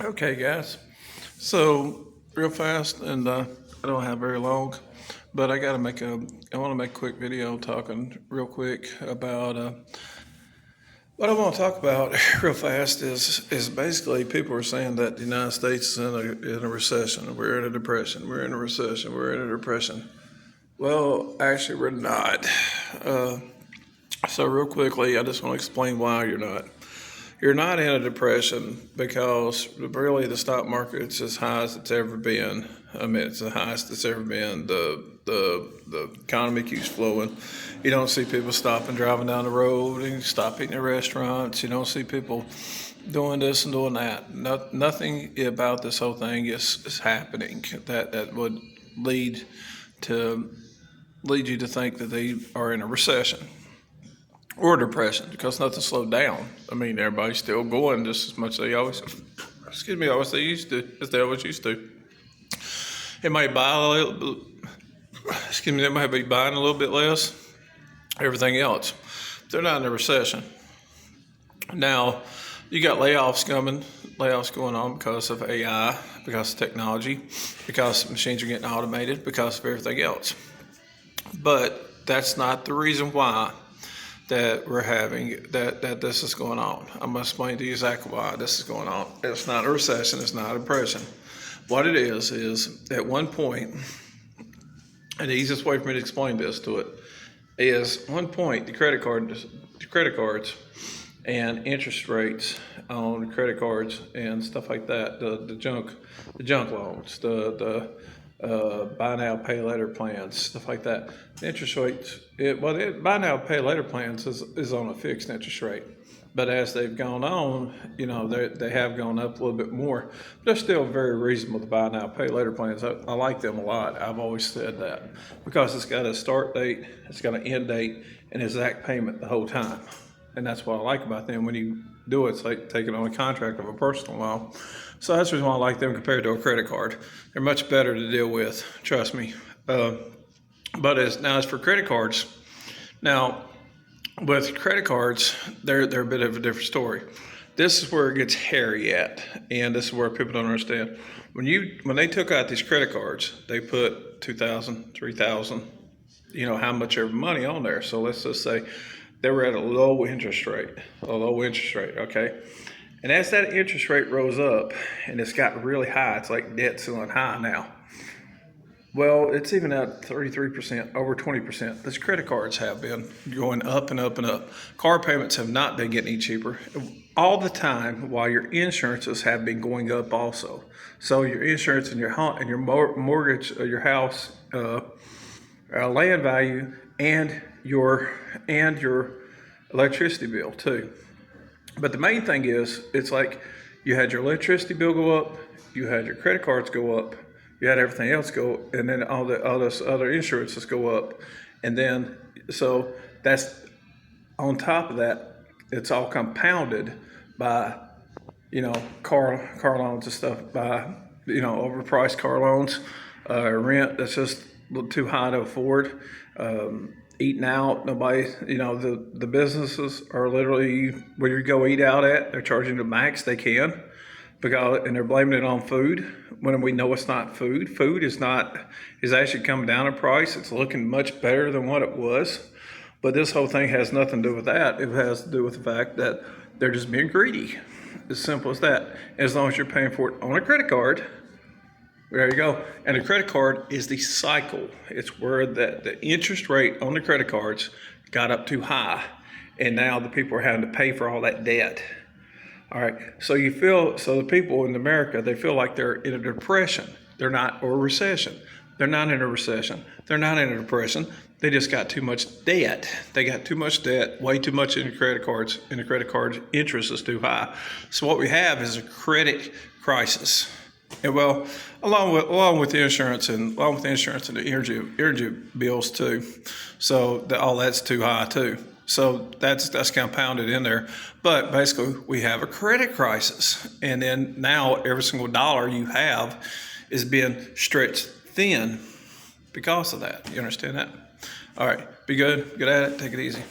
Okay, guys. So real fast, and I don't have very long, but I got to make a. I want to make a quick video talking real quick about what I want to talk about real fast is basically people are saying that the United States is in a recession. We're in a depression. We're in a recession. We're in a depression. Well, actually, we're not. Uh, so real quickly, I just want to explain why you're not. You're not in a depression because really the stock market's as high as it's ever been. I mean, it's the highest it's ever been. The economy keeps flowing. You don't see people stopping, driving down the road, and stop eating at restaurants. You don't see people doing this and doing that. Nothing about this whole thing is happening that would lead to lead you to think that they are in a recession or depression, because nothing slowed down. I mean, everybody's still going just as much as they always, as they used to, as they always used to. It might buy a little, they might be buying a little bit less, everything else. They're not in a recession. Now, you got layoffs going on because of AI, because of technology, because machines are getting automated, because of everything else. But that's not the reason why that we're having that this is going on. I'm going to explain to you exactly why this is going on. It's not a recession. It's not a depression. What it is at one point, and the easiest way for me to explain this to it is one point the credit cards and interest rates on credit cards and stuff like that, the junk loans, the buy now, pay later plans, stuff like that. The interest rates, buy now, pay later plans is on a fixed interest rate. But as they've gone on, they have gone up a little bit more. They're still very reasonable, the buy now, pay later plans. I like them a lot. I've always said that because it's got a start date, it's got an end date, and exact payment the whole time. And that's what I like about them. When you do it, it's like taking on a contract of a personal loan. So that's the reason why I like them compared to a credit card. They're much better to deal with, trust me. But as for credit cards, now with credit cards, they're a bit of a different story. This is where it gets hairy at, and this is where people don't understand. When they took out these credit cards, they put $2,000, $3,000, how much of money on there. So let's just say they were at a low interest rate, okay? And as that interest rate rose up and it's got really high, it's like debt ceiling high now. Well, it's even at 33%, over 20%. These credit cards have been going up and up and up. Car payments have not been getting any cheaper all the time, while your insurances have been going up also. So your insurance and your home and your mortgage, your house, land value, and your electricity bill too. But the main thing is, it's like you had your electricity bill go up, you had your credit cards go up, you had everything else go, and then all this other insurances go up. And then, so that's on top of that, it's all compounded by, car loans and stuff, by, overpriced car loans, rent that's just a little too high to afford. Eating out, nobody, the businesses are literally, where you go eat out at, they're charging the max they can, and they're blaming it on food when we know it's not food. Food is actually coming down in price. It's looking much better than what it was. But this whole thing has nothing to do with that. It has to do with the fact that they're just being greedy. As simple as that. As long as you're paying for it on a credit card, there you go. And the credit card is the cycle. It's where the interest rate on the credit cards got up too high, and now the people are having to pay for all that debt. All right. So the people in America, they feel like they're in a depression. They're not, or a recession. They're not in a recession. They're not in a depression. They just got too much debt. They got too much debt, way too much in the credit cards, and the credit card interest is too high. So what we have is a credit crisis. And well, along with the insurance and the energy bills too. So all that's too high too. So that's compounded in there. But basically, we have a credit crisis, and then now every single dollar you have is being stretched thin because of that. You understand that? All right, be good at it. Take it easy.